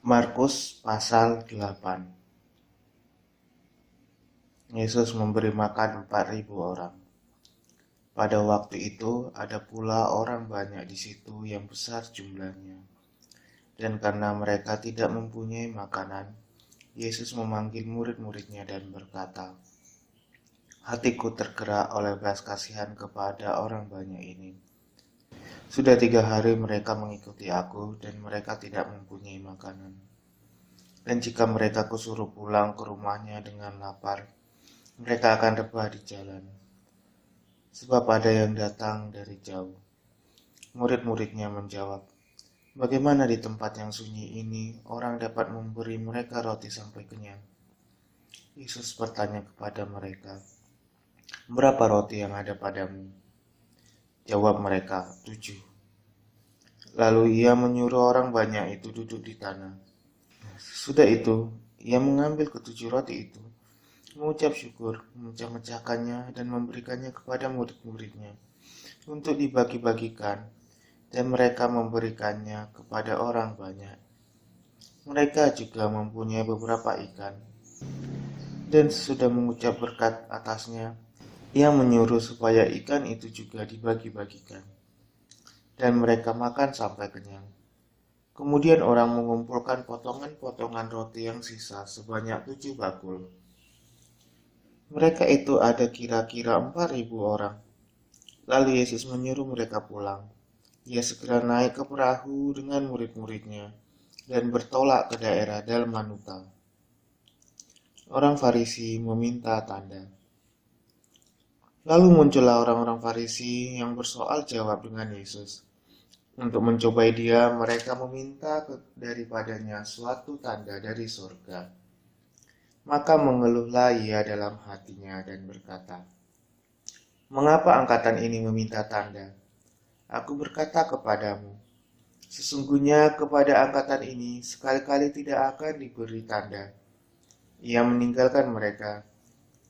Markus pasal 8. Yesus memberi makan 4.000 orang. Pada waktu itu ada pula orang banyak di situ yang besar jumlahnya. Dan karena mereka tidak mempunyai makanan, Yesus memanggil murid-muridnya dan berkata, "Hatiku tergerak oleh belas kasihan kepada orang banyak ini. Sudah 3 hari mereka mengikuti aku dan mereka tidak mempunyai makanan. Dan jika mereka kusuruh pulang ke rumahnya dengan lapar, mereka akan rebah di jalan, sebab ada yang datang dari jauh." Murid-muridnya menjawab, "Bagaimana di tempat yang sunyi ini orang dapat memberi mereka roti sampai kenyang?" Yesus bertanya kepada mereka, "Berapa roti yang ada padamu?" Jawab mereka, 7. Lalu ia menyuruh orang banyak itu duduk di tanah. Sudah itu, ia mengambil ketujuh roti itu, mengucap syukur, memecah-mecahkannya dan memberikannya kepada murid-muridnya untuk dibagi-bagikan, dan mereka memberikannya kepada orang banyak. Mereka juga mempunyai beberapa ikan, dan sesudah mengucap berkat atasnya, ia menyuruh supaya ikan itu juga dibagi-bagikan, dan mereka makan sampai kenyang. Kemudian orang mengumpulkan potongan-potongan roti yang sisa sebanyak 7 bakul. Mereka itu ada kira-kira 4.000 orang. Lalu Yesus menyuruh mereka pulang. Ia segera naik ke perahu dengan murid-muridnya dan bertolak ke daerah Dalmanuta. Orang Farisi meminta tanda. Lalu muncullah orang-orang Farisi yang bersoal jawab dengan Yesus. Untuk mencobai dia, mereka meminta daripadanya suatu tanda dari surga. Maka mengeluhlah ia dalam hatinya dan berkata, "Mengapa angkatan ini meminta tanda? Aku berkata kepadamu, sesungguhnya kepada angkatan ini sekali-kali tidak akan diberi tanda." Ia meninggalkan mereka.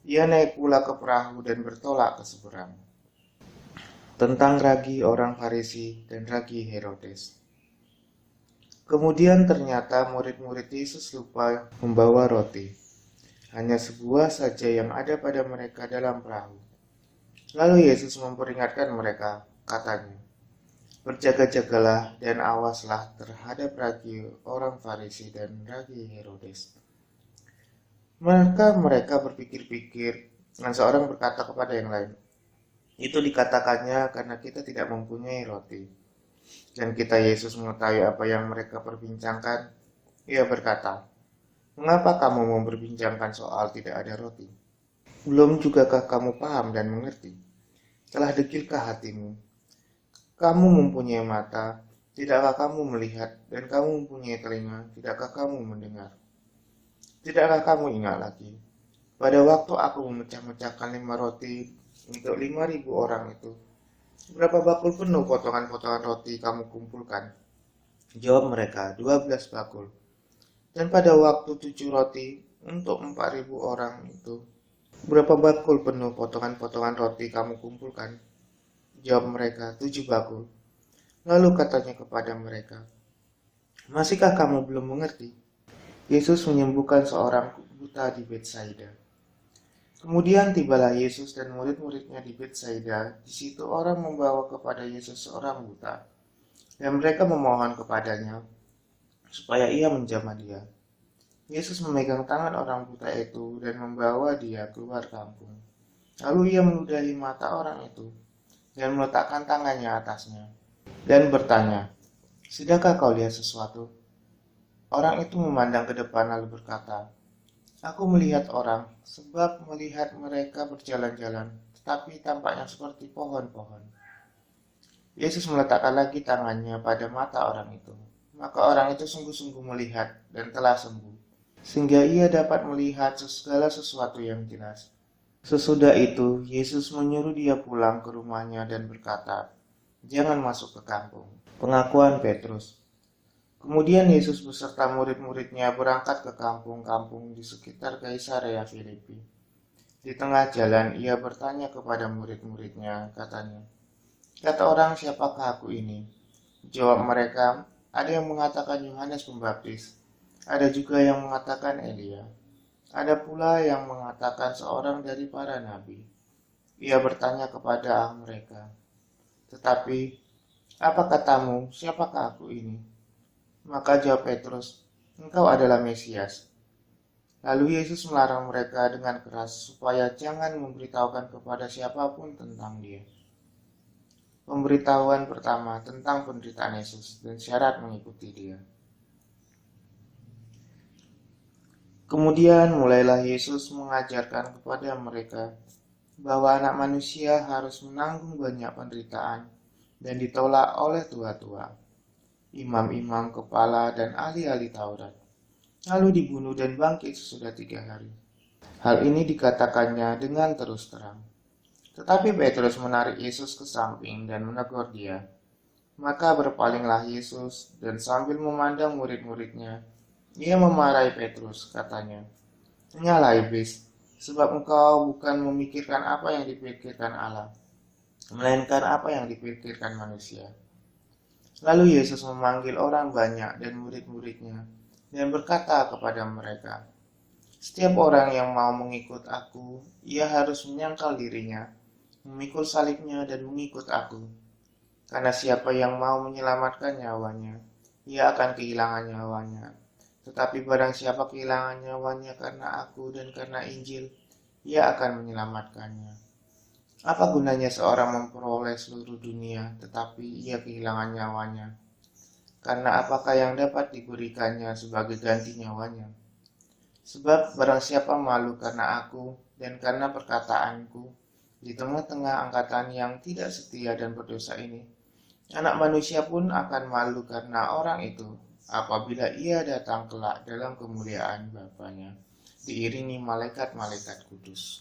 Ia naik pula ke perahu dan bertolak ke seberang. Tentang ragi orang Farisi dan ragi Herodes. Kemudian ternyata murid-murid Yesus lupa membawa roti. Hanya sebuah saja yang ada pada mereka dalam perahu. Lalu Yesus memperingatkan mereka, katanya, "Berjaga-jagalah dan awaslah terhadap ragi orang Farisi dan ragi Herodes." Mereka berpikir-pikir, dan seorang berkata kepada yang lain, "Itu dikatakannya karena kita tidak mempunyai roti." Dan kita Yesus mengetahui apa yang mereka perbincangkan. Ia berkata, "Mengapa kamu memperbincangkan soal tidak ada roti? Belum jugakah kamu paham dan mengerti? Telah dekilkah hatimu? Kamu mempunyai mata, tidakkah kamu melihat? Dan kamu mempunyai telinga, tidakkah kamu mendengar? Tidakkah kamu ingat lagi? Pada waktu aku memecah-mecahkan 5 roti untuk 5.000 orang itu, berapa bakul penuh potongan-potongan roti kamu kumpulkan?" Jawab mereka, 12 bakul. Dan pada waktu 7 roti untuk 4.000 orang itu, berapa bakul penuh potongan-potongan roti kamu kumpulkan? Jawab mereka, 7 bakul. Lalu katanya kepada mereka, "Masihkah kamu belum mengerti?" Yesus menyembuhkan seorang buta di Betsaida. Kemudian tibalah Yesus dan murid-muridnya di Betsaida. Di situ orang membawa kepada Yesus seorang buta, dan mereka memohon kepadanya supaya ia menjamah dia. Yesus memegang tangan orang buta itu dan membawa dia keluar kampung. Lalu ia meludahi mata orang itu dan meletakkan tangannya atasnya dan bertanya, "Sudahkah kau lihat sesuatu?" Orang itu memandang ke depan lalu berkata, "Aku melihat orang, sebab melihat mereka berjalan-jalan, tetapi tampaknya seperti pohon-pohon." Yesus meletakkan lagi tangannya pada mata orang itu. Maka orang itu sungguh-sungguh melihat dan telah sembuh, sehingga ia dapat melihat segala sesuatu yang jelas. Sesudah itu, Yesus menyuruh dia pulang ke rumahnya dan berkata, "Jangan masuk ke kampung." Pengakuan Petrus. Kemudian Yesus beserta murid-muridnya berangkat ke kampung-kampung di sekitar Kaisarea Filipi. Di tengah jalan ia bertanya kepada murid-muridnya, katanya, "Kata orang, siapakah aku ini?" Jawab mereka, "Ada yang mengatakan Yohanes Pembaptis, Ada juga yang mengatakan Elia. Ada pula yang mengatakan seorang dari para nabi. Ia bertanya kepada mereka, "Tetapi, apa katamu, siapakah aku ini?" Maka jawab Petrus, "Engkau adalah Mesias." Lalu Yesus melarang mereka dengan keras supaya jangan memberitahukan kepada siapapun tentang dia. Pemberitahuan pertama tentang penderitaan Yesus dan syarat mengikuti dia. Kemudian mulailah Yesus mengajarkan kepada mereka bahwa anak manusia harus menanggung banyak penderitaan dan ditolak oleh tua-tua, imam-imam kepala dan ahli-ahli Taurat, lalu dibunuh dan bangkit sesudah 3 hari. Hal ini dikatakannya dengan terus terang. Tetapi Petrus menarik Yesus ke samping dan menegur dia. Maka berpalinglah Yesus dan sambil memandang murid-muridnya, ia memarahi Petrus, katanya, "Nyala iblis, sebab engkau bukan memikirkan apa yang dipikirkan Allah, melainkan apa yang dipikirkan manusia." Lalu Yesus memanggil orang banyak dan murid-muridnya dan berkata kepada mereka, "Setiap orang yang mau mengikut aku, ia harus menyangkal dirinya, memikul salibnya dan mengikut aku. Karena siapa yang mau menyelamatkan nyawanya, ia akan kehilangan nyawanya. Tetapi barang siapa kehilangan nyawanya karena aku dan karena Injil, ia akan menyelamatkannya. Apa gunanya seorang memperoleh seluruh dunia, tetapi ia kehilangan nyawanya? Karena apakah yang dapat diberikannya sebagai ganti nyawanya? Sebab barang siapa malu karena aku dan karena perkataanku, di tengah-tengah angkatan yang tidak setia dan berdosa ini, Anak manusia pun akan malu karena orang itu apabila ia datang kelak dalam kemuliaan Bapanya, diiringi malaikat-malaikat kudus.